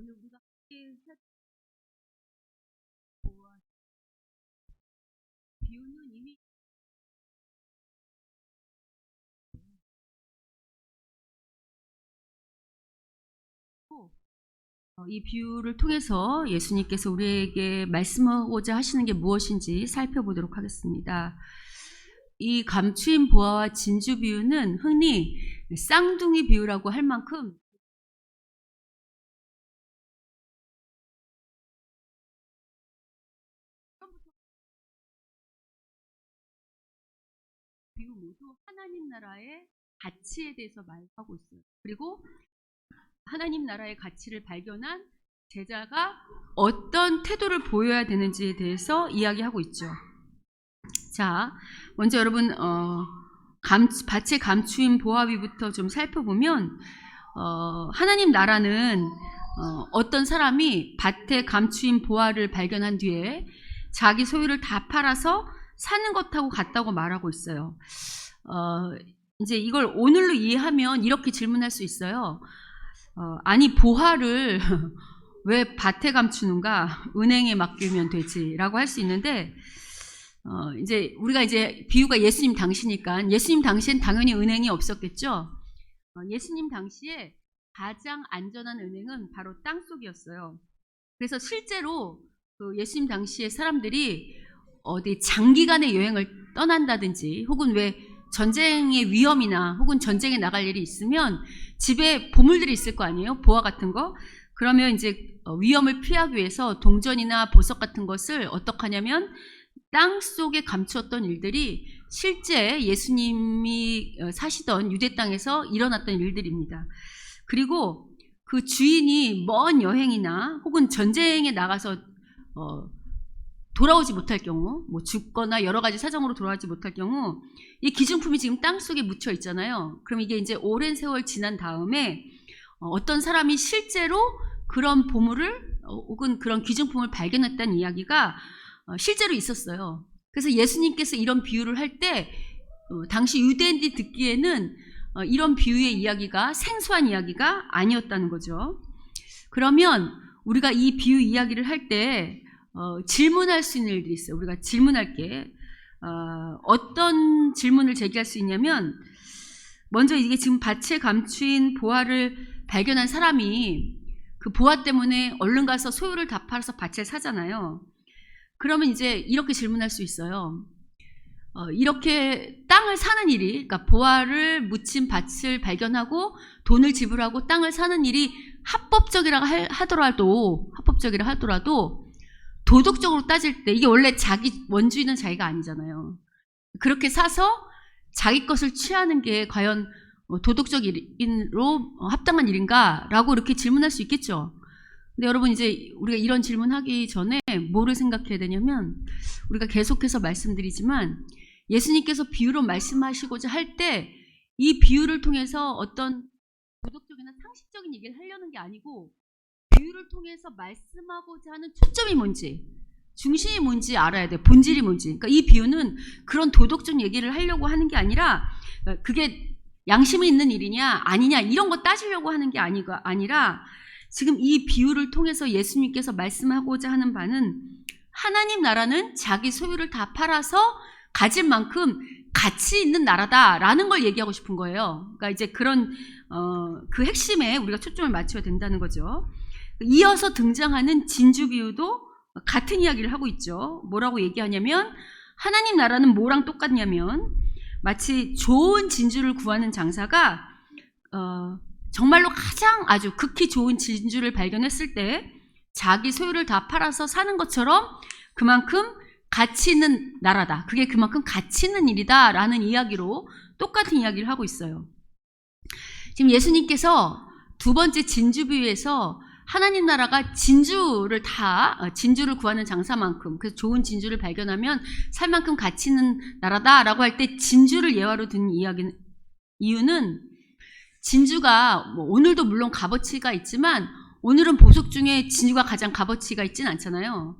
오늘 우리가 함께 비유는 이미 이 비유를 통해서 예수님께서 우리에게 말씀하고자 하시는 게 무엇인지 살펴보도록 하겠습니다. 이 감추인 보화와 진주 비유는 흔히 쌍둥이 비유라고 할 만큼 비유 모두 하나님 나라의 가치에 대해서 말하고 있어요. 그리고 하나님 나라의 가치를 발견한 제자가 어떤 태도를 보여야 되는지에 대해서 이야기하고 있죠. 자, 먼저 여러분 밭에 감추인 보화비부터 좀 살펴보면 하나님 나라는 어떤 사람이 밭에 감추인 보화를 발견한 뒤에 자기 소유를 다 팔아서 사는 것하고 같다고 말하고 있어요. 이제 이걸 오늘로 이해하면 이렇게 질문할 수 있어요. 아니 보화를 왜 밭에 감추는가? 은행에 맡기면 되지라고 할 수 있는데 이제 우리가 이제 비유가 예수님 당시니까 예수님 당시엔 당연히 은행이 없었겠죠. 예수님 당시에 가장 안전한 은행은 바로 땅속이었어요. 그래서 실제로 그 예수님 당시에 사람들이 어디 장기간의 여행을 떠난다든지 혹은 왜 전쟁의 위험이나 혹은 전쟁에 나갈 일이 있으면 집에 보물들이 있을 거 아니에요? 보화 같은 거. 그러면 이제 위험을 피하기 위해서 동전이나 보석 같은 것을 어떻게 하냐면 땅 속에 감추었던 일들이 실제 예수님이 사시던 유대 땅에서 일어났던 일들입니다. 그리고 그 주인이 먼 여행이나 혹은 전쟁에 나가서 돌아오지 못할 경우, 뭐 죽거나 여러 가지 사정으로 돌아오지 못할 경우 이 기증품이 지금 땅 속에 묻혀 있잖아요. 그럼 이게 이제 오랜 세월 지난 다음에 어떤 사람이 실제로 그런 보물을 혹은 그런 기증품을 발견했다는 이야기가 실제로 있었어요. 그래서 예수님께서 이런 비유를 할 때 당시 유대인들이 듣기에는 이런 비유의 이야기가 생소한 이야기가 아니었다는 거죠. 그러면 우리가 이 비유 이야기를 할 때 질문할 수 있는 일들이 있어요. 우리가 질문할 게 어떤 질문을 제기할 수 있냐면 먼저 이게 지금 밭에 감추인 보화를 발견한 사람이 그 보화 때문에 얼른 가서 소유를 다 팔아서 밭을 사잖아요. 그러면 이제 이렇게 질문할 수 있어요. 이렇게 땅을 사는 일이, 그러니까 보화를 묻힌 밭을 발견하고 돈을 지불하고 땅을 사는 일이 합법적이라 하더라도 도덕적으로 따질 때 이게 원래 자기 원주인은 자기가 아니잖아요. 그렇게 사서 자기 것을 취하는 게 과연 도덕적으로 합당한 일인가라고 이렇게 질문할 수 있겠죠. 근데 여러분 이제 우리가 이런 질문하기 전에 뭐를 생각해야 되냐면 우리가 계속해서 말씀드리지만 예수님께서 비유로 말씀하시고자 할 때 이 비유를 통해서 어떤 도덕적이나 상식적인 얘기를 하려는 게 아니고 비유를 통해서 말씀하고자 하는 초점이 뭔지 중심이 뭔지 알아야 돼. 본질이 뭔지. 그러니까 이 비유는 그런 도덕적 얘기를 하려고 하는 게 아니라 그게 양심이 있는 일이냐 아니냐 이런 거 따지려고 하는 게 아니라 지금 이 비유를 통해서 예수님께서 말씀하고자 하는 바는 하나님 나라는 자기 소유를 다 팔아서 가진 만큼 가치 있는 나라다라는 걸 얘기하고 싶은 거예요. 그러니까 이제 그런 그 핵심에 우리가 초점을 맞춰야 된다는 거죠. 이어서 등장하는 진주 비유도 같은 이야기를 하고 있죠. 뭐라고 얘기하냐면 하나님 나라는 뭐랑 똑같냐면 마치 좋은 진주를 구하는 장사가 정말로 가장 아주 극히 좋은 진주를 발견했을 때 자기 소유를 다 팔아서 사는 것처럼 그만큼 가치 있는 나라다. 그게 그만큼 가치 있는 일이다 라는 이야기로 똑같은 이야기를 하고 있어요. 지금 예수님께서 두 번째 진주 비유에서 하나님 나라가 진주를 구하는 장사만큼 그래서 좋은 진주를 발견하면 살 만큼 가치 있는 나라다라고 할 때 진주를 예화로 든 이유는 진주가 뭐 오늘도 물론 값어치가 있지만 오늘은 보석 중에 진주가 가장 값어치가 있지는 않잖아요.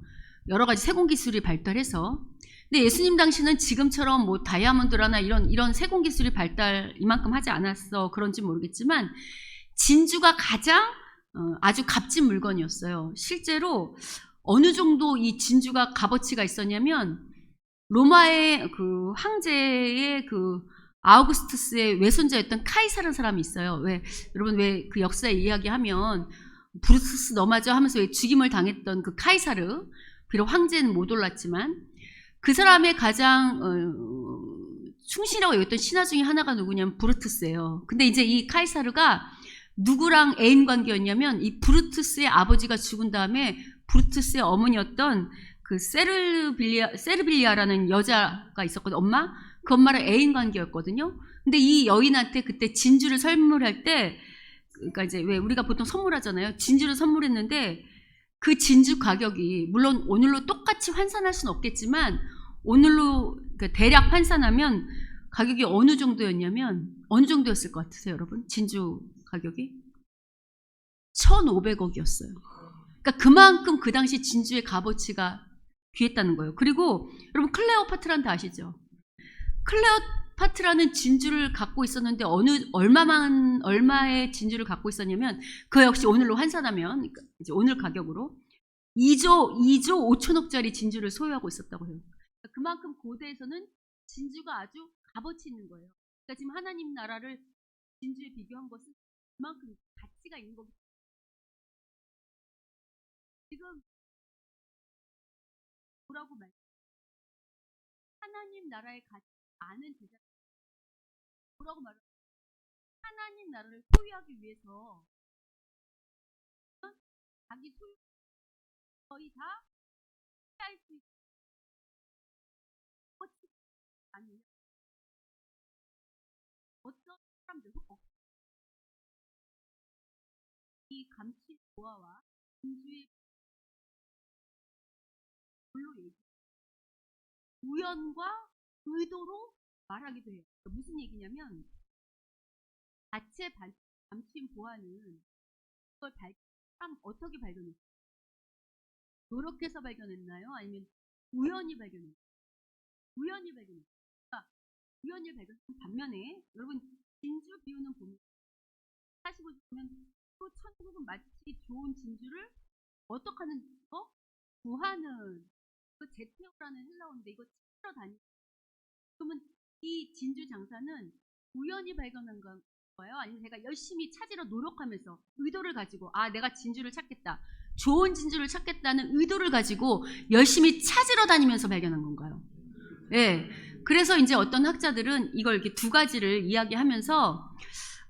여러 가지 세공 기술이 발달해서. 근데 예수님 당시는 지금처럼 뭐 다이아몬드라나 이런 세공 기술이 발달 이만큼 하지 않았어 그런지 모르겠지만 진주가 가장 아주 값진 물건이었어요. 실제로 어느 정도 이 진주가 값어치가 있었냐면 로마의 그 황제의 그 아우구스투스의 외손자였던 카이사라는 사람이 있어요. 여러분 왜 그 역사 이야기하면 브루투스 너마저 하면서 왜 죽임을 당했던 그 카이사르, 비록 황제는 못 올랐지만 그 사람의 가장 충신이라고 여겼던 신하 중에 하나가 누구냐면 브루투스예요. 근데 이제 이 카이사르가 누구랑 애인 관계였냐면 이 브루투스의 아버지가 죽은 다음에 브루투스의 어머니였던 그 세르빌리아라는 여자가 있었거든요. 엄마? 그 엄마랑 애인 관계였거든요. 근데 이 여인한테 그때 진주를 선물할 때, 그러니까 이제 왜 우리가 보통 선물하잖아요. 진주를 선물했는데 그 진주 가격이 물론 오늘로 똑같이 환산할 수는 없겠지만 오늘로 그러니까 대략 환산하면 가격이 어느 정도였냐면 어느 정도였을 것 같으세요, 여러분? 진주 가격이 1,500억이었어요. 그러니까 그만큼 그 당시 진주의 값어치가 귀했다는 거예요. 그리고 여러분 클레오파트라는 다 아시죠? 클레오파트라는 진주를 갖고 있었는데 얼마의 진주를 갖고 있었냐면 그 역시 오늘로 환산하면 그러니까 이제 오늘 가격으로 2조 5천억짜리 진주를 소유하고 있었다고 해요. 그러니까 그만큼 고대에서는 진주가 아주 값어치 있는 거예요. 그러니까 지금 하나님 나라를 진주에 비교한 것은 그만큼 가치가 있는 거기 때문에 지금 뭐라고 말해요? 하나님 나라의 가치 아는 제자 뭐라고 말해요? 하나님 나라를 소유하기 위해서 자기 소유 거의 다 피할 수 있는 값어치 아니에요. 어떤 사람들 이 감치 보아와 진주의 물로 얘기 우연과 의도로 말하기도 해요. 무슨 얘기냐면 자체 감추인 보아는 그걸 어떻게 발견했어요? 노력해서 발견했나요? 아니면 우연히 발견했나요? 우연히 발견했어요. 그러니까 우연히 발견한 반면에 여러분 진주 비유는 보면 다시 보시면 또 천국은 마치 좋은 진주를 어떻게 하는 거? 구하는 그 제테오라는 헬라어인데 이거 찾으러 다니는 그러면 이 진주 장사는 우연히 발견한 거예요? 아니면 제가 열심히 찾으러 노력하면서 의도를 가지고 내가 진주를 찾겠다. 좋은 진주를 찾겠다는 의도를 가지고 열심히 찾으러 다니면서 발견한 건가요? 네. 그래서 이제 어떤 학자들은 이걸 이렇게 두 가지를 이야기하면서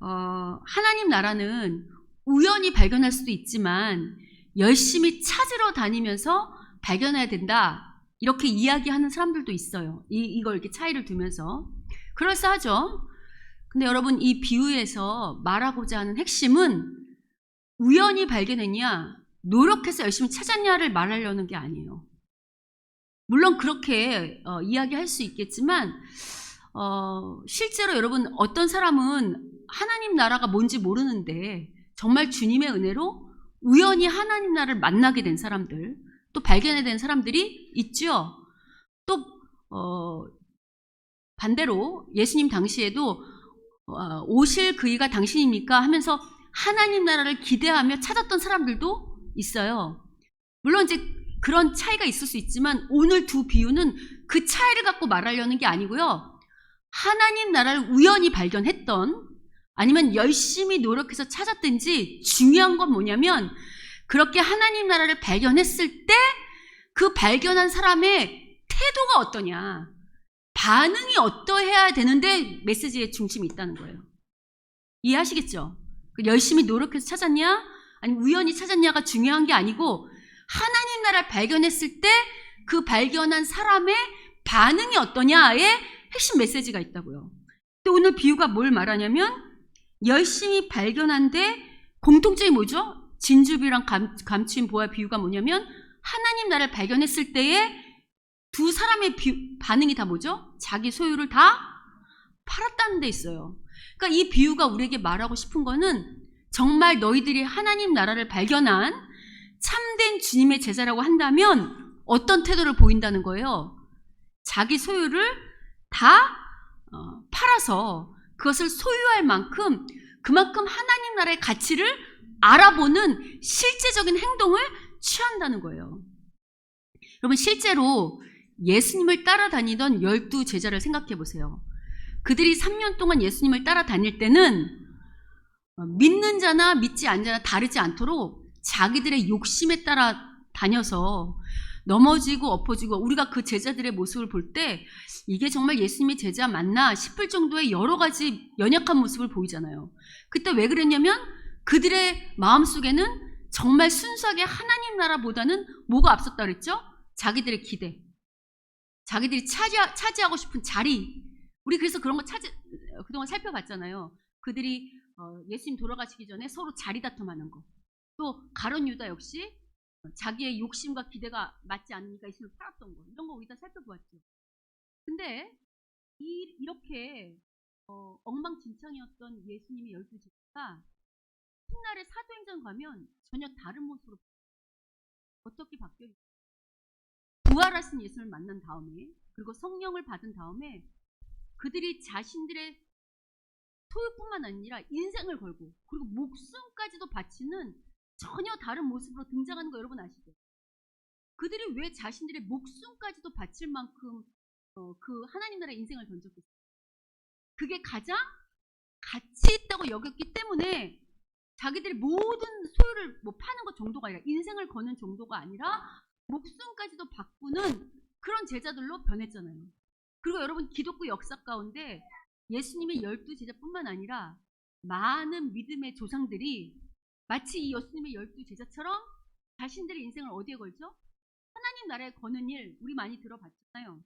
하나님 나라는 우연히 발견할 수도 있지만 열심히 찾으러 다니면서 발견해야 된다. 이렇게 이야기하는 사람들도 있어요. 이걸 이렇게 차이를 두면서. 그럴싸하죠. 근데 여러분 이 비유에서 말하고자 하는 핵심은 우연히 발견했냐, 노력해서 열심히 찾았냐를 말하려는 게 아니에요. 물론 그렇게 이야기할 수 있겠지만 실제로 여러분 어떤 사람은 하나님 나라가 뭔지 모르는데 정말 주님의 은혜로 우연히 하나님 나라를 만나게 된 사람들 또 발견해 된 사람들이 있죠. 또 반대로 예수님 당시에도 오실 그이가 당신입니까? 하면서 하나님 나라를 기대하며 찾았던 사람들도 있어요. 물론 이제 그런 차이가 있을 수 있지만 오늘 두 비유는 그 차이를 갖고 말하려는 게 아니고요. 하나님 나라를 우연히 발견했던 아니면 열심히 노력해서 찾았든지 중요한 건 뭐냐면 그렇게 하나님 나라를 발견했을 때 그 발견한 사람의 태도가 어떠냐, 반응이 어떠해야 되는데 메시지의 중심이 있다는 거예요. 이해하시겠죠? 열심히 노력해서 찾았냐 아니면 우연히 찾았냐가 중요한 게 아니고 하나님 나라를 발견했을 때 그 발견한 사람의 반응이 어떠냐에 핵심 메시지가 있다고요. 또 오늘 비유가 뭘 말하냐면 열심히 발견한데 공통점이 뭐죠? 진주비랑 감추인 보아 비유가 뭐냐면 하나님 나라를 발견했을 때에 두 사람의 반응이 다 뭐죠? 자기 소유를 다 팔았다는 데 있어요. 그러니까 이 비유가 우리에게 말하고 싶은 거는 정말 너희들이 하나님 나라를 발견한 참된 주님의 제자라고 한다면 어떤 태도를 보인다는 거예요? 자기 소유를 다 팔아서 그것을 소유할 만큼 그만큼 하나님 나라의 가치를 알아보는 실제적인 행동을 취한다는 거예요. 여러분, 실제로 예수님을 따라다니던 12 제자를 생각해 보세요. 그들이 3년 동안 예수님을 따라다닐 때는 믿는 자나 믿지 않는 자나 다르지 않도록 자기들의 욕심에 따라 다녀서 넘어지고 엎어지고, 우리가 그 제자들의 모습을 볼 때 이게 정말 예수님의 제자 맞나 싶을 정도의 여러 가지 연약한 모습을 보이잖아요. 그때 왜 그랬냐면 그들의 마음속에는 정말 순수하게 하나님 나라보다는 뭐가 앞섰다 그랬죠? 자기들의 기대, 자기들이 차지하고 싶은 자리. 우리 그래서 그런 거 그동안 살펴봤잖아요. 그들이 예수님 돌아가시기 전에 서로 자리 다툼하는 거. 또 가룟 유다 역시 자기의 욕심과 기대가 맞지 않으니까 예수님을 팔았던 거. 이런 거 우리 다 살펴보았죠. 근데 이렇게 엉망진창이었던 예수님의 12 제자가 훗날에 사도행전 가면 전혀 다른 모습으로 어떻게 바뀌어요? 부활하신 예수님을 만난 다음에, 그리고 성령을 받은 다음에 그들이 자신들의 소유뿐만 아니라 인생을 걸고 그리고 목숨까지도 바치는 전혀 다른 모습으로 등장하는 거 여러분 아시죠? 그들이 왜 자신들의 목숨까지도 바칠 만큼 그 하나님 나라의 인생을 던졌겠어요? 그게 가장 가치 있다고 여겼기 때문에 자기들의 모든 소유를 파는 것 정도가 아니라, 인생을 거는 정도가 아니라 목숨까지도 바꾸는 그런 제자들로 변했잖아요. 그리고 여러분, 기독교 역사 가운데 예수님의 12 제자뿐만 아니라 많은 믿음의 조상들이 마치 이 예수님의 12 제자처럼 자신들의 인생을 어디에 걸죠? 하나님 나라에 거는 일 우리 많이 들어봤잖아요.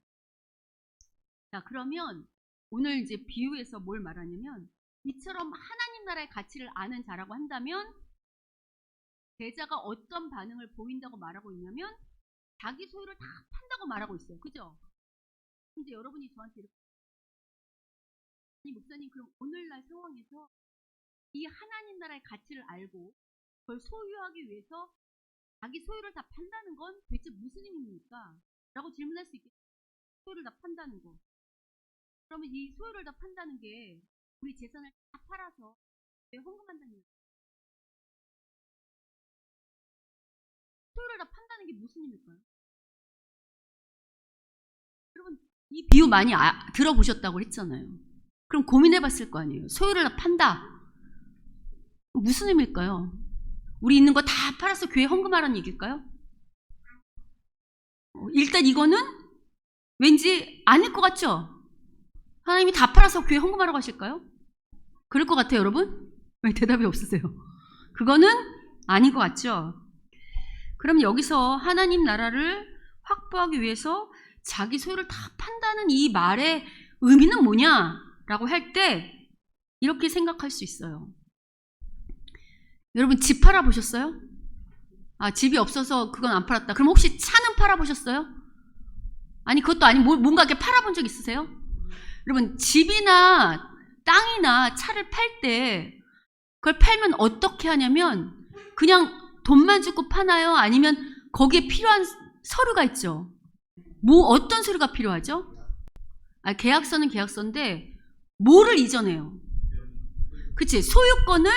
자, 그러면 오늘 이제 비유에서 뭘 말하냐면, 이처럼 하나님 나라의 가치를 아는 자라고 한다면 제자가 어떤 반응을 보인다고 말하고 있냐면 자기 소유를 다 판다고 말하고 있어요. 그죠? 이제 여러분이 저한테 이렇게, 아니 목사님, 그럼 오늘날 상황에서 이 하나님 나라의 가치를 알고 그걸 소유하기 위해서 자기 소유를 다 판다는 건 대체 무슨 의미입니까? 라고 질문할 수 있겠죠. 소유를 다 판다는 거. 그러면 이 소유를 다 판다는 게 우리 재산을 다 팔아서 왜 헌금한다는 얘기예요? 소유를 다 판다는 게 무슨 의미일까요? 여러분, 이 비유 많이 들어보셨다고 했잖아요. 그럼 고민해 봤을 거 아니에요. 소유를 다 판다. 무슨 의미일까요? 우리 있는 거 다 팔아서 교회 헌금하라는 얘기일까요? 일단 이거는 왠지 아닐 것 같죠? 하나님이 다 팔아서 교회 헌금하라고 하실까요? 그럴 것 같아요, 여러분? 왜 대답이 없으세요? 그거는 아닌 것 같죠? 그럼 여기서 하나님 나라를 확보하기 위해서 자기 소유를 다 판다는 이 말의 의미는 뭐냐라고 할 때 이렇게 생각할 수 있어요. 여러분, 집 팔아보셨어요? 아, 집이 없어서 그건 안 팔았다. 그럼 혹시 차는 팔아보셨어요? 아니, 그것도 아니고 뭔가 이렇게 팔아본 적 있으세요? 여러분, 집이나 땅이나 차를 팔 때 그걸 팔면 어떻게 하냐면 그냥 돈만 주고 파나요? 아니면 거기에 필요한 서류가 있죠. 어떤 서류가 필요하죠? 계약서는 계약서인데 뭐를 이전해요? 그치? 소유권을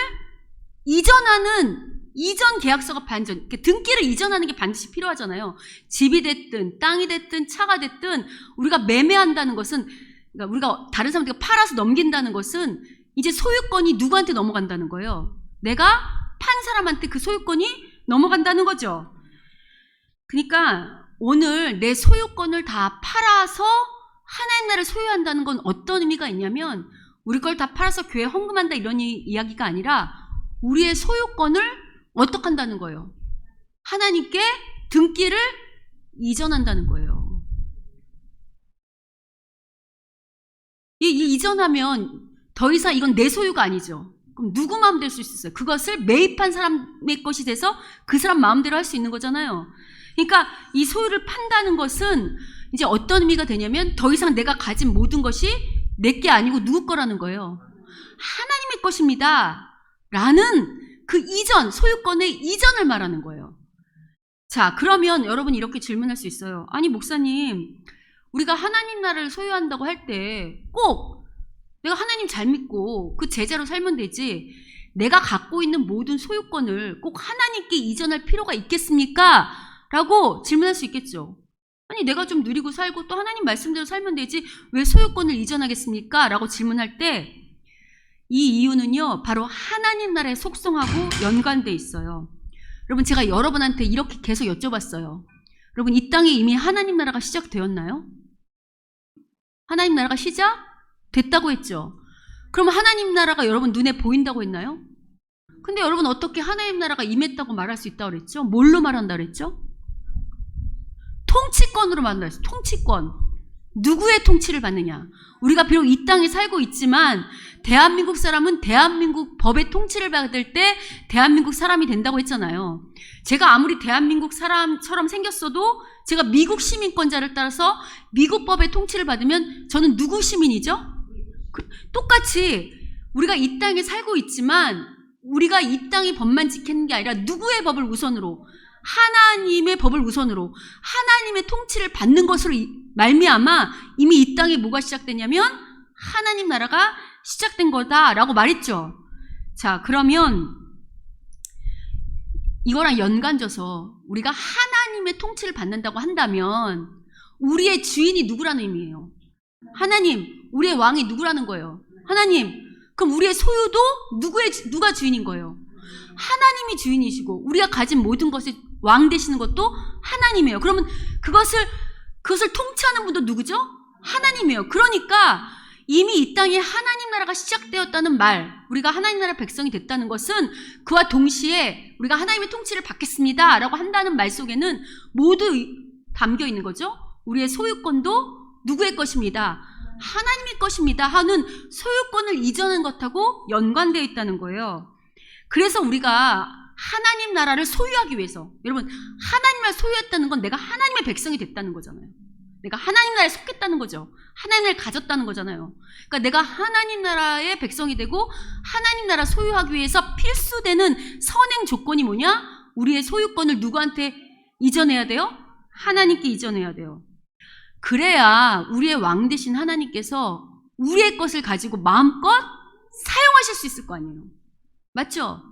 이전하는 이전 계약서가 반전, 등기를 이전하는 게 반드시 필요하잖아요. 집이 됐든 땅이 됐든 차가 됐든 우리가 매매한다는 것은, 그러니까 우리가 다른 사람들에게 팔아서 넘긴다는 것은 이제 소유권이 누구한테 넘어간다는 거예요. 내가 판 사람한테 그 소유권이 넘어간다는 거죠. 그러니까 오늘 내 소유권을 다 팔아서 하나님 나라를 소유한다는 건 어떤 의미가 있냐면 우리 걸 다 팔아서 교회 헌금한다 이런 이야기가 아니라 우리의 소유권을 어떻게 한다는 거예요? 하나님께 등기를 이전한다는 거예요. 이전하면 더 이상 이건 내 소유가 아니죠. 그럼 누구 마음대로 쓸 수 있어요? 그것을 매입한 사람의 것이 돼서 그 사람 마음대로 할 수 있는 거잖아요. 그러니까 이 소유를 판다는 것은 이제 어떤 의미가 되냐면 더 이상 내가 가진 모든 것이 내게 아니고 누구 거라는 거예요. 하나님의 것입니다. 라는 그 이전, 소유권의 이전을 말하는 거예요. 자, 그러면 여러분이 이렇게 질문할 수 있어요. 아니, 목사님, 우리가 하나님 나라를 소유한다고 할 때 꼭 내가 하나님 잘 믿고 그 제자로 살면 되지 내가 갖고 있는 모든 소유권을 꼭 하나님께 이전할 필요가 있겠습니까? 라고 질문할 수 있겠죠. 아니, 내가 좀 누리고 살고 또 하나님 말씀대로 살면 되지 왜 소유권을 이전하겠습니까? 라고 질문할 때 이 이유는요, 바로 하나님 나라의 속성하고 연관돼 있어요. 여러분, 제가 여러분한테 이렇게 계속 여쭤봤어요. 여러분, 이 땅에 이미 하나님 나라가 시작되었나요? 하나님 나라가 시작됐다고 했죠. 그럼 하나님 나라가 여러분 눈에 보인다고 했나요? 근데 여러분, 어떻게 하나님 나라가 임했다고 말할 수 있다고 그랬죠? 뭘로 말한다 그랬죠? 통치권으로 말한다 그랬어요. 통치권. 누구의 통치를 받느냐? 우리가 비록 이 땅에 살고 있지만 대한민국 사람은 대한민국 법의 통치를 받을 때 대한민국 사람이 된다고 했잖아요. 제가 아무리 대한민국 사람처럼 생겼어도 제가 미국 시민권자를 따라서 미국 법의 통치를 받으면 저는 누구 시민이죠? 똑같이 우리가 이 땅에 살고 있지만 우리가 이 땅의 법만 지키는 게 아니라 누구의 법을 우선으로? 하나님의 법을 우선으로 하나님의 통치를 받는 것으로 말미암아 이미 이 땅에 뭐가 시작되냐면 하나님 나라가 시작된 거다라고 말했죠. 자, 그러면 이거랑 연관져서 우리가 하나님의 통치를 받는다고 한다면 우리의 주인이 누구라는 의미예요? 하나님, 우리의 왕이 누구라는 거예요? 하나님. 그럼 우리의 소유도 누가 주인인 거예요? 하나님이 주인이시고 우리가 가진 모든 것의 왕 되시는 것도 하나님이에요. 그러면 그것을 통치하는 분도 누구죠? 하나님이에요. 그러니까 이미 이 땅에 하나님 나라가 시작되었다는 말, 우리가 하나님 나라 백성이 됐다는 것은 그와 동시에 우리가 하나님의 통치를 받겠습니다 라고 한다는 말 속에는 모두 담겨 있는 거죠. 우리의 소유권도 누구의 것입니다? 하나님의 것입니다 하는 소유권을 이전한 것하고 연관되어 있다는 거예요. 그래서 우리가 하나님 나라를 소유하기 위해서, 여러분, 하나님 나라를 소유했다는 건 내가 하나님의 백성이 됐다는 거잖아요. 내가 하나님 나라에 속했다는 거죠. 하나님 나라를 가졌다는 거잖아요. 그러니까 내가 하나님 나라의 백성이 되고 하나님 나라 소유하기 위해서 필수되는 선행 조건이 뭐냐? 우리의 소유권을 누구한테 이전해야 돼요? 하나님께 이전해야 돼요. 그래야 우리의 왕 되신 하나님께서 우리의 것을 가지고 마음껏 사용하실 수 있을 거 아니에요. 맞죠?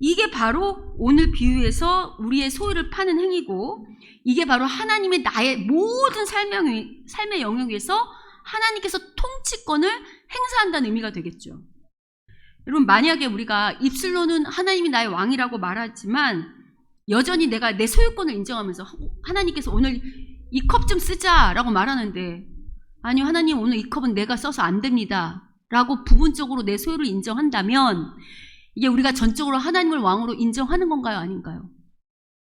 이게 바로 오늘 비유에서 우리의 소유를 파는 행위고, 이게 바로 하나님의 나의 모든 삶의 영역에서 하나님께서 통치권을 행사한다는 의미가 되겠죠. 여러분, 만약에 우리가 입술로는 하나님이 나의 왕이라고 말하지만 여전히 내가 내 소유권을 인정하면서 하나님께서 오늘 이 컵 좀 쓰자라고 말하는데, 아니요, 하나님 오늘 이 컵은 내가 써서 안 됩니다 라고 부분적으로 내 소유를 인정한다면 이게 우리가 전적으로 하나님을 왕으로 인정하는 건가요? 아닌가요?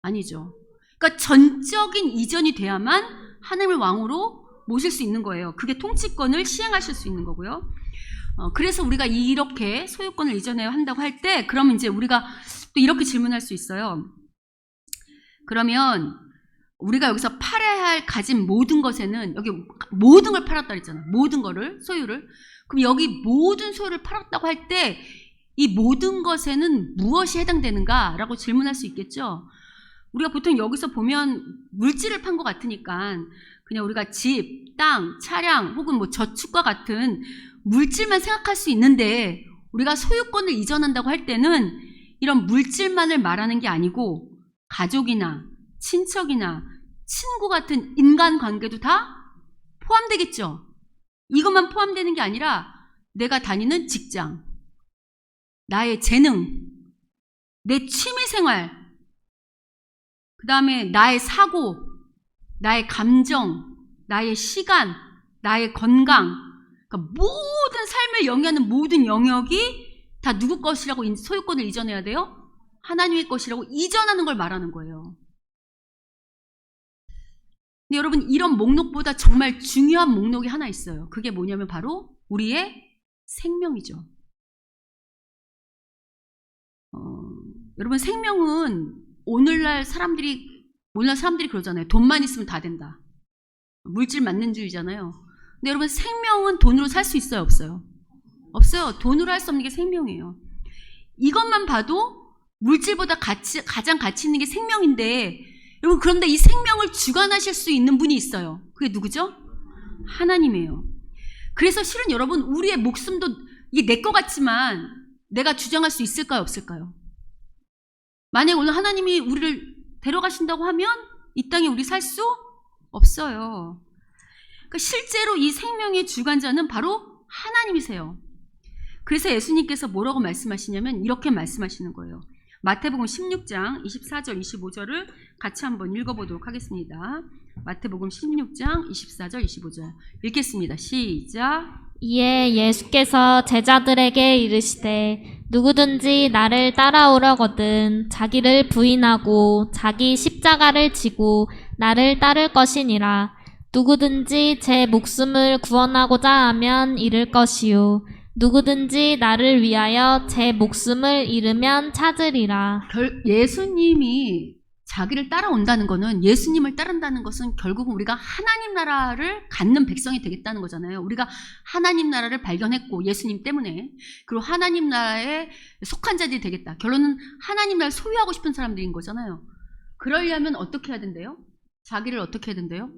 아니죠. 그러니까 전적인 이전이 돼야만 하나님을 왕으로 모실 수 있는 거예요. 그게 통치권을 시행하실 수 있는 거고요. 그래서 우리가 이렇게 소유권을 이전해야 한다고 할 때, 그러면 이제 우리가 또 이렇게 질문할 수 있어요. 그러면 우리가 여기서 팔아야 할 가진 모든 것에는, 여기 모든 걸 팔았다 그랬잖아요. 모든 거를, 소유를. 그럼 여기 모든 소유를 팔았다고 할 때 이 모든 것에는 무엇이 해당되는가라고 질문할 수 있겠죠. 우리가 보통 여기서 보면 물질을 판 것 같으니까 그냥 우리가 집, 땅, 차량 혹은 뭐 저축과 같은 물질만 생각할 수 있는데, 우리가 소유권을 이전한다고 할 때는 이런 물질만을 말하는 게 아니고 가족이나 친척이나 친구 같은 인간관계도 다 포함되겠죠. 이것만 포함되는 게 아니라 내가 다니는 직장, 나의 재능, 내 취미생활, 그 다음에 나의 사고, 나의 감정, 나의 시간, 나의 건강, 그러니까 모든 삶을 영위하는 모든 영역이 다 누구 것이라고 소유권을 이전해야 돼요? 하나님의 것이라고 이전하는 걸 말하는 거예요. 근데 여러분, 이런 목록보다 정말 중요한 목록이 하나 있어요. 그게 뭐냐면 바로 우리의 생명이죠. 여러분, 생명은 오늘날 사람들이 그러잖아요. 돈만 있으면 다 된다. 물질 만능주의잖아요. 근데 여러분, 생명은 돈으로 살 수 있어요, 없어요? 없어요. 돈으로 할 수 없는 게 생명이에요. 이것만 봐도 물질보다 가장 가치 있는 게 생명인데, 여러분, 그런데 이 생명을 주관하실 수 있는 분이 있어요. 그게 누구죠? 하나님이에요. 그래서 실은 여러분, 우리의 목숨도 이게 내 것 같지만 내가 주장할 수 있을까요, 없을까요? 만약 오늘 하나님이 우리를 데려가신다고 하면 이 땅에 우리 살 수 없어요. 그러니까 실제로 이 생명의 주관자는 바로 하나님이세요. 그래서 예수님께서 뭐라고 말씀하시냐면 이렇게 말씀하시는 거예요. 마태복음 16장 24절 25절을 같이 한번 읽어보도록 하겠습니다. 마태복음 16장 24절 25절 읽겠습니다. 시작. 이에 예수께서 제자들에게 이르시되 누구든지 나를 따라오려거든 자기를 부인하고 자기 십자가를 지고 나를 따를 것이니라. 누구든지 제 목숨을 구원하고자 하면 잃을 것이요 누구든지 나를 위하여 제 목숨을 잃으면 찾으리라. 예수님이 자기를 따라온다는 거는, 예수님을 따른다는 것은 결국은 우리가 하나님 나라를 갖는 백성이 되겠다는 거잖아요. 우리가 하나님 나라를 발견했고 예수님 때문에, 그리고 하나님 나라에 속한 자들이 되겠다. 결론은 하나님 나라를 소유하고 싶은 사람들인 거잖아요. 그러려면 어떻게 해야 된대요? 자기를 어떻게 해야 된대요?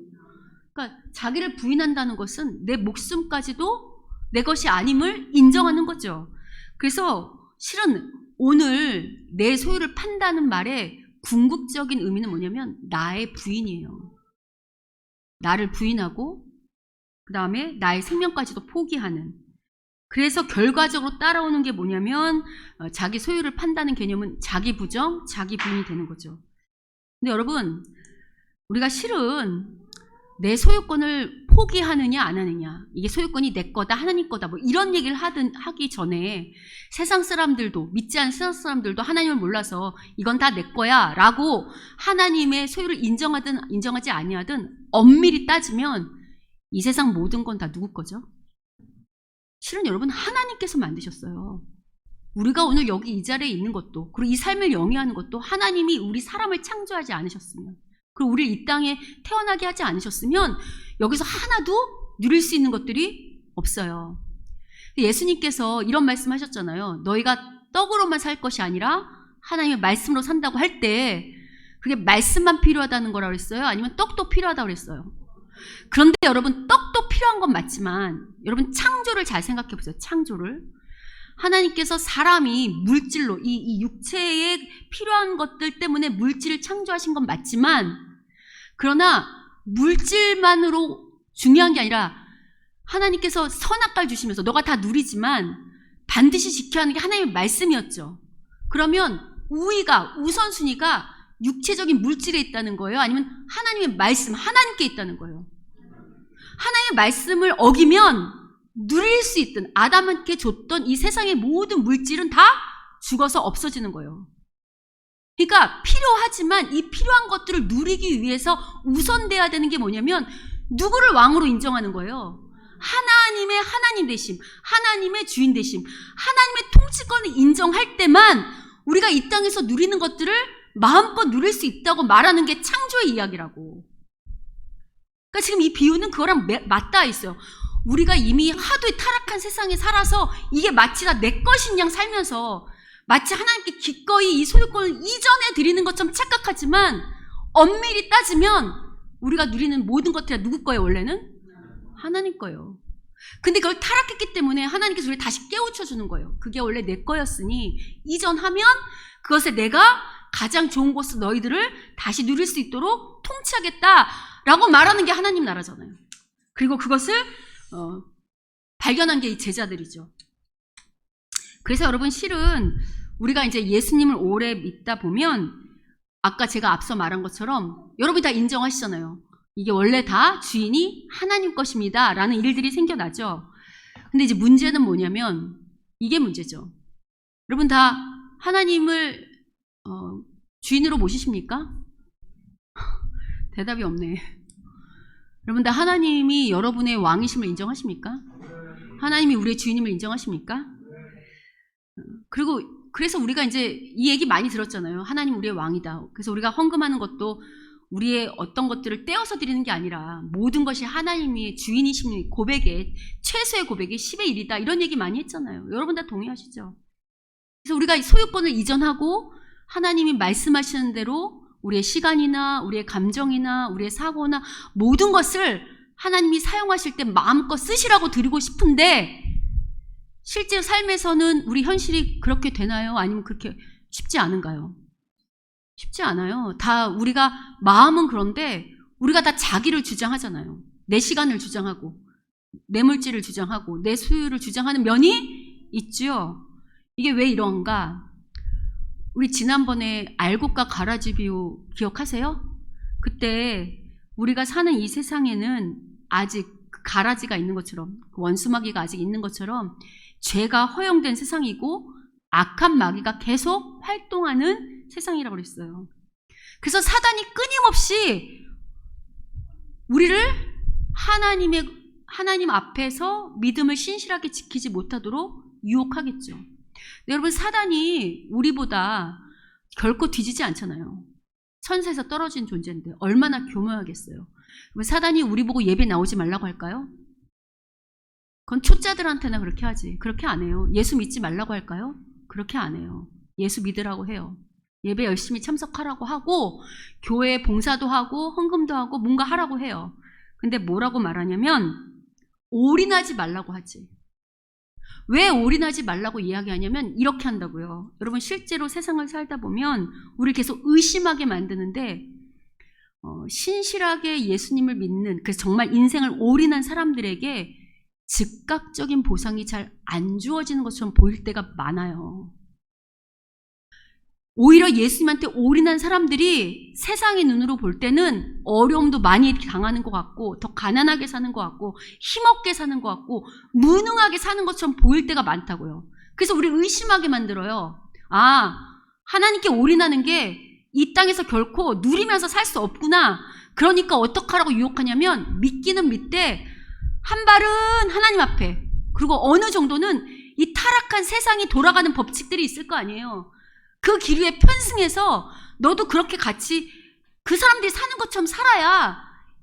그러니까 자기를 부인한다는 것은 내 목숨까지도 내 것이 아님을 인정하는 거죠. 그래서 실은 오늘 내 소유를 판다는 말에 궁극적인 의미는 뭐냐면 나의 부인이에요. 나를 부인하고 그 다음에 나의 생명까지도 포기하는. 그래서 결과적으로 따라오는 게 뭐냐면 자기 소유를 판다는 개념은 자기 부정, 자기 부인이 되는 거죠. 근데 여러분, 우리가 실은 내 소유권을 포기하느냐 안 하느냐, 이게 소유권이 내 거다 하나님 거다 뭐 이런 얘기를 하기 전에 세상 사람들도, 믿지 않는 세상 사람들도 하나님을 몰라서 이건 다 내 거야 라고 하나님의 소유를 인정하든 인정하지 아니하든 엄밀히 따지면 이 세상 모든 건 다 누구 거죠? 실은 여러분, 하나님께서 만드셨어요. 우리가 오늘 여기 이 자리에 있는 것도, 그리고 이 삶을 영위하는 것도 하나님이 우리 사람을 창조하지 않으셨으면, 그리고 우리를 이 땅에 태어나게 하지 않으셨으면 여기서 하나도 누릴 수 있는 것들이 없어요. 예수님께서 이런 말씀 하셨잖아요. 너희가 떡으로만 살 것이 아니라 하나님의 말씀으로 산다고 할 때 그게 말씀만 필요하다는 거라고 그랬어요? 아니면 떡도 필요하다고 그랬어요? 그런데 여러분, 떡도 필요한 건 맞지만 여러분 창조를 잘 생각해 보세요. 창조를. 하나님께서 사람이 물질로 이 육체에 필요한 것들 때문에 물질을 창조하신 건 맞지만, 그러나 물질만으로 중요한 게 아니라 하나님께서 선악과를 주시면서 너가 다 누리지만 반드시 지켜야 하는 게 하나님의 말씀이었죠. 그러면 우선순위가 육체적인 물질에 있다는 거예요? 아니면 하나님의 말씀, 하나님께 있다는 거예요? 하나님의 말씀을 어기면 누릴 수 있던, 아담한테 줬던 이 세상의 모든 물질은 다 죽어서 없어지는 거예요. 그러니까 필요하지만 이 필요한 것들을 누리기 위해서 우선돼야 되는 게 뭐냐면 누구를 왕으로 인정하는 거예요? 하나님의 하나님 되심, 하나님의 주인 되심, 하나님의 통치권을 인정할 때만 우리가 이 땅에서 누리는 것들을 마음껏 누릴 수 있다고 말하는 게 창조의 이야기라고. 그러니까 지금 이 비유는 그거랑 맞닿아 있어요. 우리가 이미 하도 타락한 세상에 살아서 이게 마치 다 내 것인 양 살면서 마치 하나님께 기꺼이 이 소유권을 이전해 드리는 것처럼 착각하지만 엄밀히 따지면 우리가 누리는 모든 것들이 다 누구 거예요? 원래는? 하나님 거예요. 근데 그걸 타락했기 때문에 하나님께서 우리를 다시 깨우쳐 주는 거예요. 그게 원래 내 거였으니 이전하면 그것에 내가 가장 좋은 곳을 너희들을 다시 누릴 수 있도록 통치하겠다라고 말하는 게 하나님 나라잖아요. 그리고 그것을 발견한 게 이 제자들이죠. 그래서 여러분, 실은 우리가 이제 예수님을 오래 믿다 보면 아까 제가 앞서 말한 것처럼 여러분이 다 인정하시잖아요. 이게 원래 다 주인이 하나님 것입니다 라는 일들이 생겨나죠. 근데 이제 문제는 뭐냐면 이게 문제죠. 여러분 다 하나님을 주인으로 모시십니까? 대답이 없네. 여러분 다 하나님이 여러분의 왕이심을 인정하십니까? 하나님이 우리의 주인임을 인정하십니까? 그래서 우리가 이제 이 얘기 많이 들었잖아요. 하나님 우리의 왕이다. 그래서 우리가 헌금하는 것도 우리의 어떤 것들을 떼어서 드리는 게 아니라 모든 것이 하나님이 주인이신 고백에, 최소의 고백이 10의 1이다. 이런 얘기 많이 했잖아요. 여러분 다 동의하시죠? 그래서 우리가 소유권을 이전하고 하나님이 말씀하시는 대로 우리의 시간이나 우리의 감정이나 우리의 사고나 모든 것을 하나님이 사용하실 때 마음껏 쓰시라고 드리고 싶은데, 실제 삶에서는 우리 현실이 그렇게 되나요? 아니면 그렇게 쉽지 않은가요? 쉽지 않아요. 다 우리가 마음은 그런데 우리가 다 자기를 주장하잖아요. 내 시간을 주장하고 내 물질을 주장하고 내 소유를 주장하는 면이 있죠. 이게 왜 이런가? 우리 지난번에 알곡과 가라지 비유 기억하세요? 그때 우리가 사는 이 세상에는 아직 그 가라지가 있는 것처럼, 그 원수마귀가 아직 있는 것처럼 죄가 허용된 세상이고 악한 마귀가 계속 활동하는 세상이라고 그랬어요. 그래서 사단이 끊임없이 우리를 하나님 앞에서 믿음을 신실하게 지키지 못하도록 유혹하겠죠. 여러분, 사단이 우리보다 결코 뒤지지 않잖아요. 천사에서 떨어진 존재인데 얼마나 교묘하겠어요. 사단이 우리 보고 예배 나오지 말라고 할까요? 그건 초짜들한테나 그렇게 하지. 그렇게 안 해요. 예수 믿지 말라고 할까요? 그렇게 안 해요. 예수 믿으라고 해요. 예배 열심히 참석하라고 하고 교회 봉사도 하고 헌금도 하고 뭔가 하라고 해요. 근데 뭐라고 말하냐면 올인하지 말라고 하지. 왜 올인하지 말라고 이야기하냐면 이렇게 한다고요. 여러분, 실제로 세상을 살다 보면 우리 계속 의심하게 만드는데 신실하게 예수님을 믿는, 그래서 정말 인생을 올인한 사람들에게 즉각적인 보상이 잘 안 주어지는 것처럼 보일 때가 많아요. 오히려 예수님한테 올인한 사람들이 세상의 눈으로 볼 때는 어려움도 많이 당하는 것 같고 더 가난하게 사는 것 같고 힘없게 사는 것 같고 무능하게 사는 것처럼 보일 때가 많다고요. 그래서 우리 의심하게 만들어요. 아, 하나님께 올인하는 게 이 땅에서 결코 누리면서 살 수 없구나. 그러니까 어떡하라고 유혹하냐면 믿기는 믿되 한 발은 하나님 앞에, 그리고 어느 정도는 이 타락한 세상이 돌아가는 법칙들이 있을 거 아니에요. 그 길 위에 편승해서 너도 그렇게 같이 그 사람들이 사는 것처럼 살아야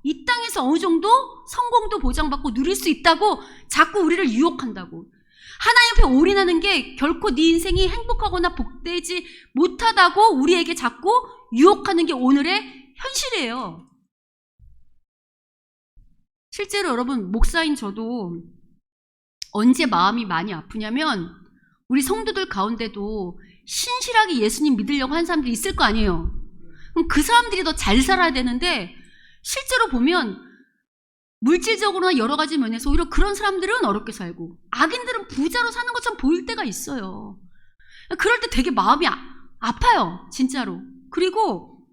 이 땅에서 어느 정도 성공도 보장받고 누릴 수 있다고 자꾸 우리를 유혹한다고. 하나님 앞에 올인하는 게 결코 네 인생이 행복하거나 복되지 못하다고 우리에게 자꾸 유혹하는 게 오늘의 현실이에요. 실제로 여러분, 목사인 저도 언제 마음이 많이 아프냐면 우리 성도들 가운데도 신실하게 예수님 믿으려고 하는 사람들이 있을 거 아니에요. 그럼 그 사람들이 더 잘 살아야 되는데 실제로 보면 물질적으로나 여러 가지 면에서 오히려 그런 사람들은 어렵게 살고 악인들은 부자로 사는 것처럼 보일 때가 있어요. 그럴 때 되게 마음이 아파요, 진짜로. 그리고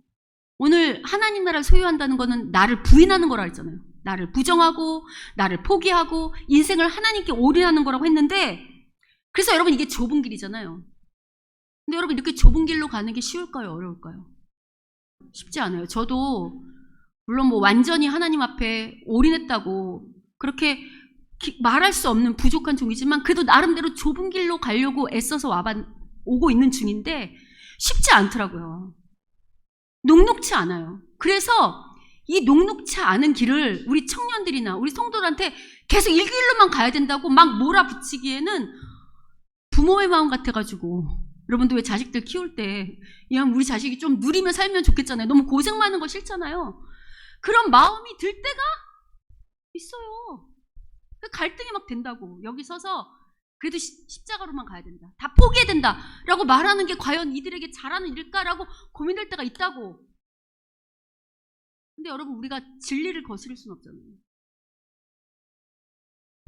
오늘 하나님 나라를 소유한다는 거는 나를 부인하는 거라 했잖아요. 나를 부정하고 나를 포기하고 인생을 하나님께 올인하는 거라고 했는데, 그래서 여러분 이게 좁은 길이잖아요. 근데 여러분, 이렇게 좁은 길로 가는 게 쉬울까요? 어려울까요? 쉽지 않아요. 저도 물론 뭐 완전히 하나님 앞에 올인했다고 그렇게 말할 수 없는 부족한 종이지만 그래도 나름대로 좁은 길로 가려고 애써서 오고 있는 중인데 쉽지 않더라고요. 녹록치 않아요. 그래서 이 녹록치 않은 길을 우리 청년들이나 우리 성도들한테 계속 이 길로만 가야 된다고 막 몰아붙이기에는 부모의 마음 같아가지고. 여러분도 왜 자식들 키울 때 그냥 우리 자식이 좀 누리며 살면 좋겠잖아요. 너무 고생 많은 거 싫잖아요. 그런 마음이 들 때가 있어요. 갈등이 막 된다고. 여기 서서 그래도 십자가로만 가야 된다, 다 포기해야 된다 라고 말하는 게 과연 이들에게 잘하는 일일까라고 고민될 때가 있다고. 근데 여러분, 우리가 진리를 거스릴 수는 없잖아요.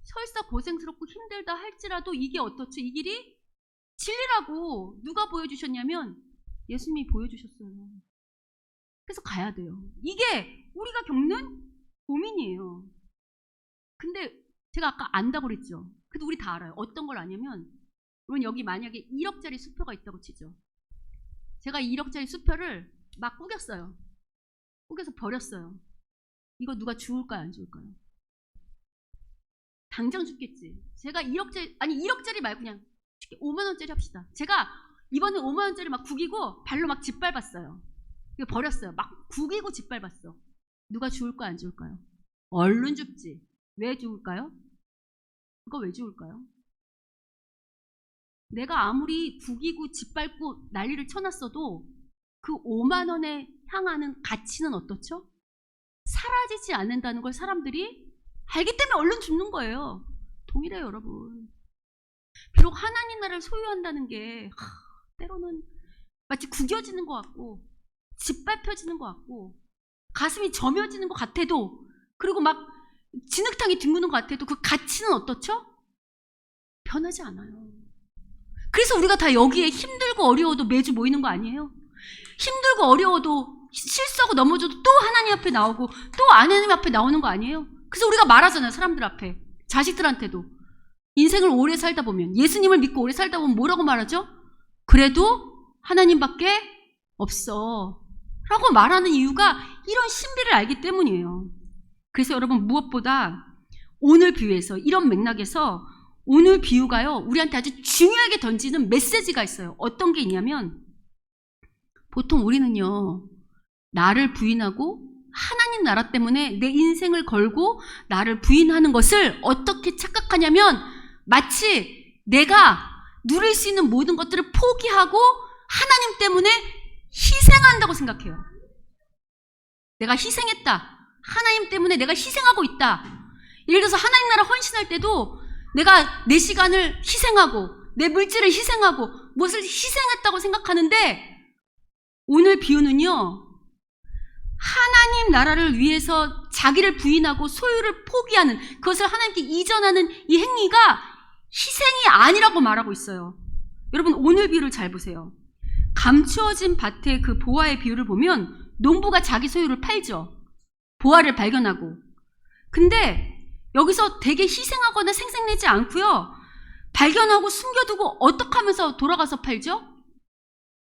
설사 고생스럽고 힘들다 할지라도 이게 어떻죠? 이 길이 진리라고 누가 보여주셨냐면 예수님이 보여주셨어요. 그래서 가야 돼요. 이게 우리가 겪는 고민이에요. 근데 제가 아까 안다고 그랬죠. 그래도 우리 다 알아요. 어떤 걸 아냐면, 여러분 여기 만약에 1억짜리 수표가 있다고 치죠. 제가 1억짜리 수표를 막 꾸겼어요. 꾸겨서 버렸어요. 이거 누가 주울까요? 안 주울까요? 당장 죽겠지. 제가 1억짜리, 아니 1억짜리 말고 그냥 5만원짜리 합시다. 제가 이번에 5만원짜리 막 구기고 발로 막 짓밟았어요. 이거 버렸어요. 막 구기고 짓밟았어. 누가 죽을까요? 안 죽을까요? 얼른 죽지. 왜 죽을까요? 그거 왜 죽을까요? 내가 아무리 구기고 짓밟고 난리를 쳐놨어도 그 5만원에 향하는 가치는 어떻죠? 사라지지 않는다는 걸 사람들이 알기 때문에 얼른 죽는 거예요. 동일해요, 여러분. 비록 하나님 나라를 소유한다는 게 때로는 마치 구겨지는 것 같고 짓밟혀지는 것 같고 가슴이 저며지는 것 같아도, 그리고 막 진흙탕이 뒹구는 것 같아도 그 가치는 어떻죠? 변하지 않아요. 그래서 우리가 다 여기에 힘들고 어려워도 매주 모이는 거 아니에요? 힘들고 어려워도 실수하고 넘어져도 또 하나님 앞에 나오고 또 하나님 앞에 나오는 거 아니에요? 그래서 우리가 말하잖아요. 사람들 앞에, 자식들한테도. 인생을 오래 살다 보면, 예수님을 믿고 오래 살다 보면 뭐라고 말하죠? 그래도 하나님밖에 없어 라고 말하는 이유가 이런 신비를 알기 때문이에요. 그래서 여러분, 무엇보다 오늘 비유에서, 이런 맥락에서 오늘 비유가요, 우리한테 아주 중요하게 던지는 메시지가 있어요. 어떤 게 있냐면, 보통 우리는요, 나를 부인하고 하나님 나라 때문에 내 인생을 걸고 나를 부인하는 것을 어떻게 착각하냐면, 마치 내가 누릴 수 있는 모든 것들을 포기하고 하나님 때문에 희생한다고 생각해요. 내가 희생했다. 하나님 때문에 내가 희생하고 있다. 예를 들어서 하나님 나라 헌신할 때도 내가 내 시간을 희생하고 내 물질을 희생하고 무엇을 희생했다고 생각하는데, 오늘 비유는요, 하나님 나라를 위해서 자기를 부인하고 소유를 포기하는, 그것을 하나님께 이전하는 이 행위가 희생이 아니라고 말하고 있어요. 여러분, 오늘 비유를 잘 보세요. 감추어진 밭의 그 보화의 비유를 보면 농부가 자기 소유를 팔죠. 보화를 발견하고. 근데 여기서 되게 희생하거나 생색내지 않고요, 발견하고 숨겨두고 어떻게 하면서 돌아가서 팔죠?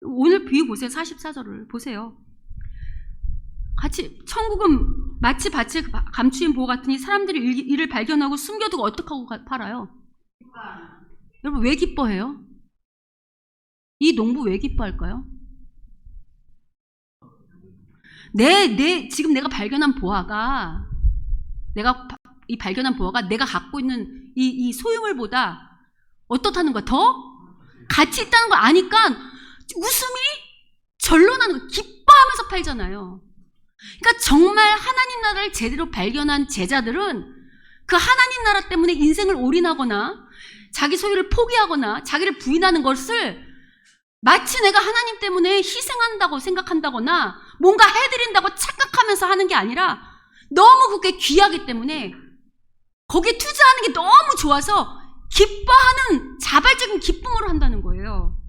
오늘 비유 보세요. 44절을 보세요. 같이, 천국은 마치 밭에 감추인 보화 같으니 사람들이 이를 발견하고 숨겨두고 어떻게 하고 팔아요? 여러분, 왜 기뻐해요? 이 농부 왜 기뻐할까요? 지금 내가 발견한 보화가, 이 발견한 보화가 내가 갖고 있는 이 소유물보다 어떻다는 거야? 더 가치 있다는 걸 아니까 웃음이 절로 나는 거야. 기뻐하면서 팔잖아요. 그러니까 정말 하나님 나라를 제대로 발견한 제자들은 그 하나님 나라 때문에 인생을 올인하거나 자기 소유를 포기하거나 자기를 부인하는 것을 마치 내가 하나님 때문에 희생한다고 생각한다거나 뭔가 해드린다고 착각하면서 하는 게 아니라, 너무 그게 귀하기 때문에 거기에 투자하는 게 너무 좋아서 기뻐하는 자발적인 기쁨으로 한다는 거예요.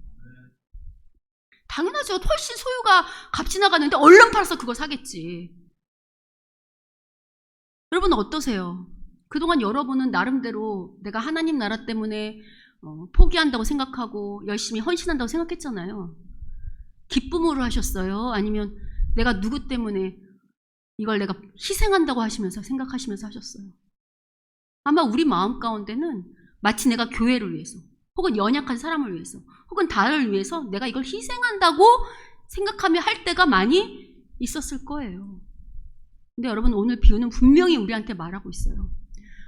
당연하죠. 훨씬 소유가 값이 나가는데 얼른 팔아서 그거 사겠지. 여러분은 어떠세요? 그동안 여러분은 나름대로 내가 하나님 나라 때문에 포기한다고 생각하고 열심히 헌신한다고 생각했잖아요. 기쁨으로 하셨어요? 아니면 내가 누구 때문에 이걸 내가 희생한다고 하시면서 생각하시면서 하셨어요? 아마 우리 마음 가운데는 마치 내가 교회를 위해서, 혹은 연약한 사람을 위해서, 혹은 다를 위해서 내가 이걸 희생한다고 생각하며 할 때가 많이 있었을 거예요. 근데 여러분, 오늘 비유는 분명히 우리한테 말하고 있어요.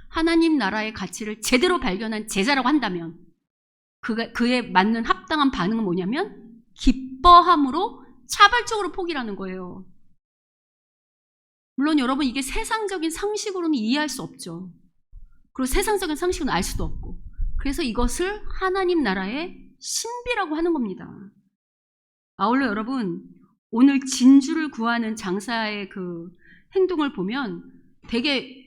하나님 나라의 가치를 제대로 발견한 제자라고 한다면 그에 맞는 합당한 반응은 뭐냐면 기뻐함으로 자발적으로 포기라는 거예요. 물론 여러분, 이게 세상적인 상식으로는 이해할 수 없죠. 그리고 세상적인 상식은 알 수도 없고, 그래서 이것을 하나님 나라의 신비라고 하는 겁니다. 아울러 여러분, 오늘 진주를 구하는 장사의 그 행동을 보면 되게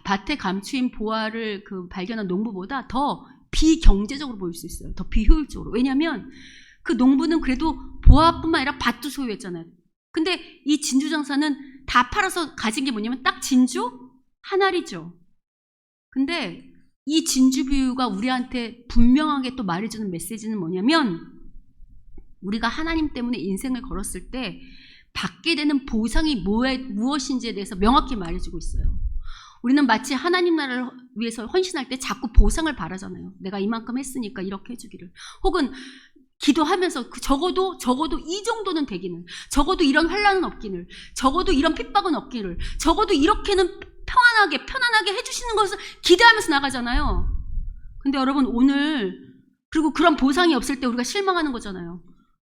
밭에 감추인 보화를 발견한 농부보다 더 비경제적으로 보일 수 있어요. 더 비효율적으로. 왜냐하면 그 농부는 그래도 보화뿐만 아니라 밭도 소유했잖아요. 근데 이 진주 장사는 다 팔아서 가진 게 뭐냐면 딱 진주 한 알이죠. 근데 이 진주 비유가 우리한테 분명하게 또 말해주는 메시지는 뭐냐면, 우리가 하나님 때문에 인생을 걸었을 때 받게 되는 보상이 무엇인지에 대해서 명확히 말해주고 있어요. 우리는 마치 하나님 나라를 위해서 헌신할 때 자꾸 보상을 바라잖아요. 내가 이만큼 했으니까 이렇게 해주기를. 혹은 기도하면서 적어도 이 정도는 되기는, 적어도 이런 환난은 없기를, 적어도 이런 핍박은 없기를, 적어도 이렇게는 편안하게 해주시는 것을 기대하면서 나가잖아요. 근데 여러분, 오늘 그리고 그런 보상이 없을 때 우리가 실망하는 거잖아요.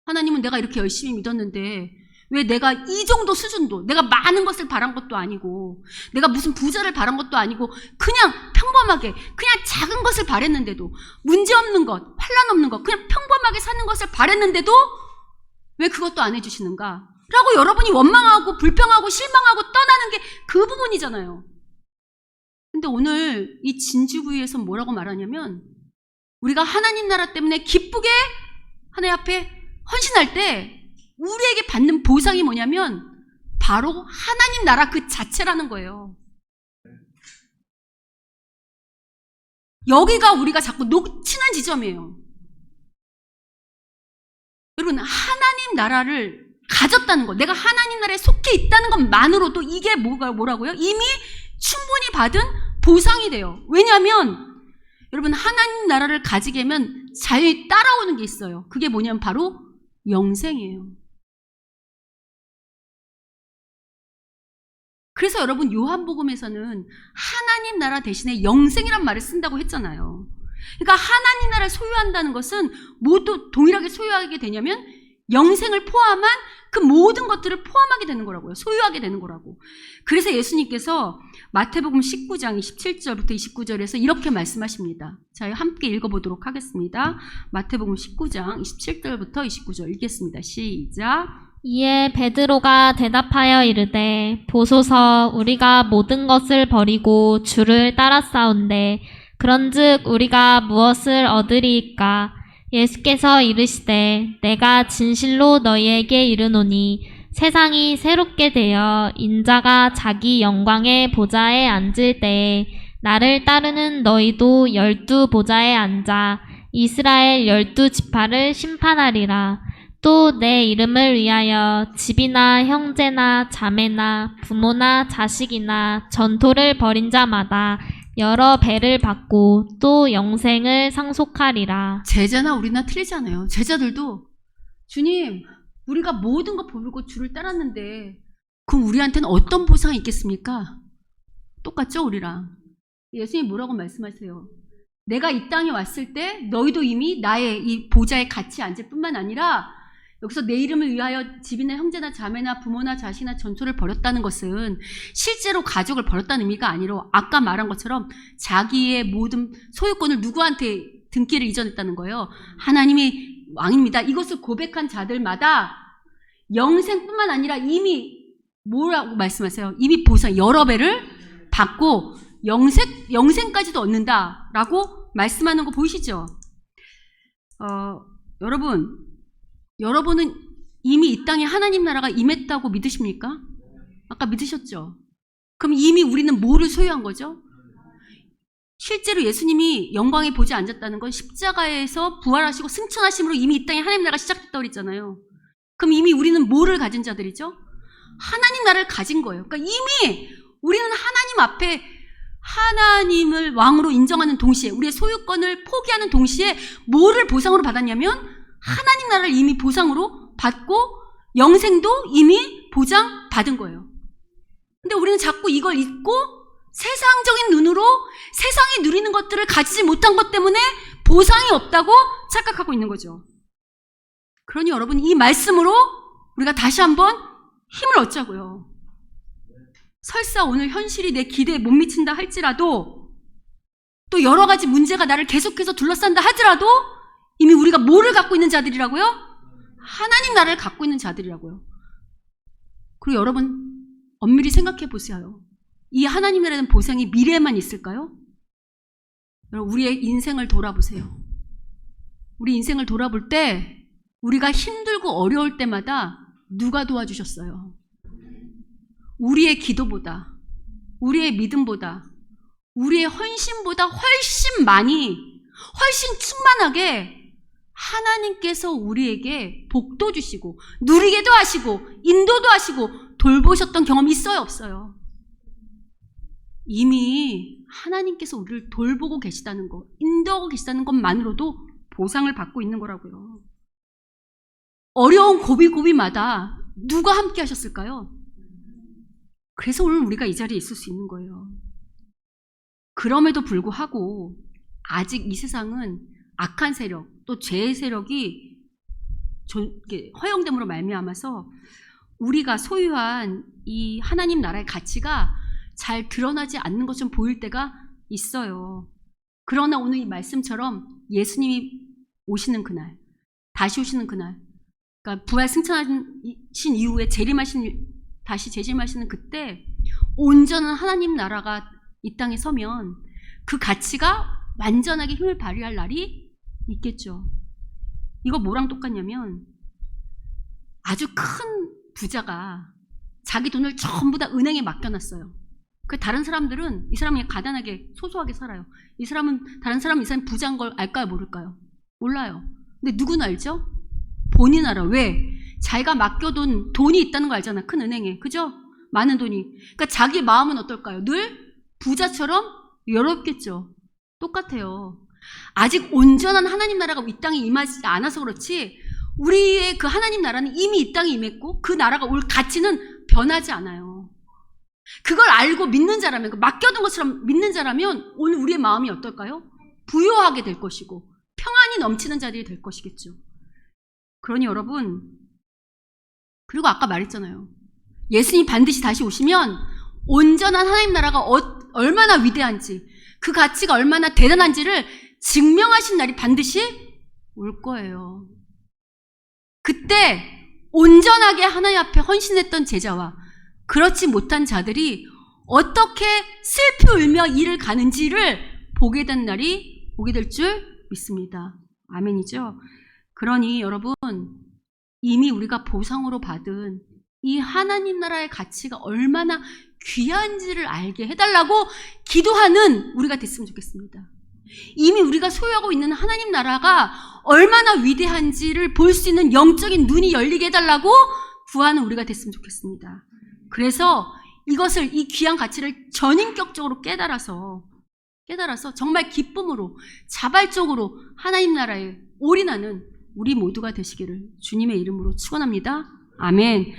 하나님은 내가 이렇게 열심히 믿었는데 왜 내가 이 정도 수준도, 내가 많은 것을 바란 것도 아니고, 내가 무슨 부자를 바란 것도 아니고, 그냥 평범하게, 그냥 작은 것을 바랬는데도, 문제없는 것, 환란 없는 것, 그냥 평범하게 사는 것을 바랬는데도 왜 그것도 안 해주시는가? 라고 여러분이 원망하고 불평하고 실망하고 떠나는 게 그 부분이잖아요. 근데 오늘 이 진주부위에서 뭐라고 말하냐면, 우리가 하나님 나라 때문에 기쁘게 하나님 앞에 헌신할 때 우리에게 받는 보상이 뭐냐면 바로 하나님 나라 그 자체라는 거예요. 여기가 우리가 자꾸 놓치는 지점이에요. 여러분, 하나님 나라를 가졌다는 거, 내가 하나님 나라에 속해 있다는 것만으로도 이게 뭐라고요? 이미 충분히 받은 보상이 돼요. 왜냐하면 여러분, 하나님 나라를 가지게 하면 자연히 따라오는 게 있어요. 그게 뭐냐면 바로 영생이에요. 그래서 여러분, 요한복음에서는 하나님 나라 대신에 영생이란 말을 쓴다고 했잖아요. 그러니까 하나님 나라를 소유한다는 것은 모두 동일하게 소유하게 되냐면 영생을 포함한 그 모든 것들을 포함하게 되는 거라고요. 소유하게 되는 거라고. 그래서 예수님께서 마태복음 19장 27절부터 29절에서 이렇게 말씀하십니다. 자, 함께 읽어보도록 하겠습니다. 마태복음 19장 27절부터 29절 읽겠습니다. 시작. 이에 베드로가 대답하여 이르되 보소서 우리가 모든 것을 버리고 주를 따랐사온데 그런즉 우리가 무엇을 얻으리이까? 예수께서 이르시되 내가 진실로 너희에게 이르노니 세상이 새롭게 되어 인자가 자기 영광의 보좌에 앉을 때에 나를 따르는 너희도 12 보좌에 앉아 이스라엘 12지파를 심판하리라. 또 내 이름을 위하여 집이나 형제나 자매나 부모나 자식이나 전토를 벌인 자마다 여러 배를 받고 또 영생을 상속하리라. 제자나 우리나 틀리잖아요. 제자들도 주님, 우리가 모든 거 버리고 주를 따랐는데 그럼 우리한테는 어떤 보상이 있겠습니까? 똑같죠, 우리랑. 예수님 뭐라고 말씀하세요? 내가 이 땅에 왔을 때 너희도 이미 나의 이 보좌에 같이 앉을 뿐만 아니라 여기서 내 이름을 위하여 집이나 형제나 자매나 부모나 자식이나 전토를 벌였다는 것은 실제로 가족을 벌였다는 의미가 아니라 아까 말한 것처럼 자기의 모든 소유권을 누구한테 등기를 이전했다는 거예요. 하나님이 왕입니다. 이것을 고백한 자들마다 영생뿐만 아니라 이미 뭐라고 말씀하세요? 이미 보상 여러 배를 받고 영생까지도 얻는다라고 말씀하는 거 보이시죠? 여러분은 이미 이 땅에 하나님 나라가 임했다고 믿으십니까? 아까 믿으셨죠? 그럼 이미 우리는 뭐를 소유한 거죠? 실제로 예수님이 영광의 보좌에 앉았다는 건 십자가에서 부활하시고 승천하심으로 이미 이 땅에 하나님 나라가 시작됐다고 그랬잖아요. 그럼 이미 우리는 뭐를 가진 자들이죠? 하나님 나라를 가진 거예요. 그러니까 이미 우리는 하나님 앞에 하나님을 왕으로 인정하는 동시에 우리의 소유권을 포기하는 동시에 뭐를 보상으로 받았냐면 하나님 나라를 이미 보상으로 받고 영생도 이미 보장받은 거예요. 근데 우리는 자꾸 이걸 잊고 세상적인 눈으로 세상이 누리는 것들을 가지지 못한 것 때문에 보상이 없다고 착각하고 있는 거죠. 그러니 여러분, 이 말씀으로 우리가 다시 한번 힘을 얻자고요. 설사 오늘 현실이 내 기대에 못 미친다 할지라도, 또 여러 가지 문제가 나를 계속해서 둘러싼다 하더라도 이미 우리가 뭐를 갖고 있는 자들이라고요? 하나님 나라를 갖고 있는 자들이라고요. 그리고 여러분, 엄밀히 생각해 보세요. 이 하나님 나라는 보상이 미래에만 있을까요? 여러분, 우리의 인생을 돌아보세요. 우리 인생을 돌아볼 때 우리가 힘들고 어려울 때마다 누가 도와주셨어요? 우리의 기도보다, 우리의 믿음보다, 우리의 헌신보다 훨씬 많이, 훨씬 충만하게 하나님께서 우리에게 복도 주시고 누리게도 하시고 인도도 하시고 돌보셨던 경험이 있어요, 없어요? 이미 하나님께서 우리를 돌보고 계시다는 것, 인도하고 계시다는 것만으로도 보상을 받고 있는 거라고요. 어려운 고비고비마다 누가 함께 하셨을까요? 그래서 오늘 우리가 이 자리에 있을 수 있는 거예요. 그럼에도 불구하고 아직 이 세상은 악한 세력, 또 죄의 세력이 허용됨으로 말미암아서 우리가 소유한 이 하나님 나라의 가치가 잘 드러나지 않는 것처럼 보일 때가 있어요. 그러나 오늘 이 말씀처럼 예수님이 오시는 그날, 다시 오시는 그날, 그러니까 부활 승천하신 이후에 다시 재림하시는 그때 온전한 하나님 나라가 이 땅에 서면 그 가치가 완전하게 힘을 발휘할 날이 있겠죠. 이거 뭐랑 똑같냐면 아주 큰 부자가 자기 돈을 전부 다 은행에 맡겨놨어요. 그 다른 사람들은 이 사람이 가난하게 소소하게 살아요. 이 사람은 다른 사람은 이 사람이 부자인 걸 알까요, 모를까요? 몰라요. 근데 누구는 알죠? 본인 알아. 왜? 자기가 맡겨둔 돈이 있다는 거 알잖아. 큰 은행에. 그죠? 많은 돈이. 그러니까 자기 마음은 어떨까요? 늘 부자처럼 여롭겠죠. 똑같아요. 아직 온전한 하나님 나라가 이 땅에 임하지 않아서 그렇지 우리의 그 하나님 나라는 이미 이 땅에 임했고 그 나라가 올 가치는 변하지 않아요. 그걸 알고 믿는 자라면, 맡겨둔 것처럼 믿는 자라면 오늘 우리의 마음이 어떨까요? 부요하게 될 것이고 평안이 넘치는 자들이 될 것이겠죠. 그러니 여러분, 그리고 아까 말했잖아요. 예수님이 반드시 다시 오시면 온전한 하나님 나라가 얼마나 위대한지, 그 가치가 얼마나 대단한지를 증명하신 날이 반드시 올 거예요. 그때 온전하게 하나님 앞에 헌신했던 제자와 그렇지 못한 자들이 어떻게 슬피 울며 이를 가는지를 보게 될 줄 믿습니다. 아멘이죠. 그러니 여러분, 이미 우리가 보상으로 받은 이 하나님 나라의 가치가 얼마나 귀한지를 알게 해달라고 기도하는 우리가 됐으면 좋겠습니다. 이미 우리가 소유하고 있는 하나님 나라가 얼마나 위대한지를 볼 수 있는 영적인 눈이 열리게 해달라고 구하는 우리가 됐으면 좋겠습니다. 그래서 이 귀한 가치를 전인격적으로 깨달아서 정말 기쁨으로 자발적으로 하나님 나라에 올인하는 우리 모두가 되시기를 주님의 이름으로 축원합니다. 아멘.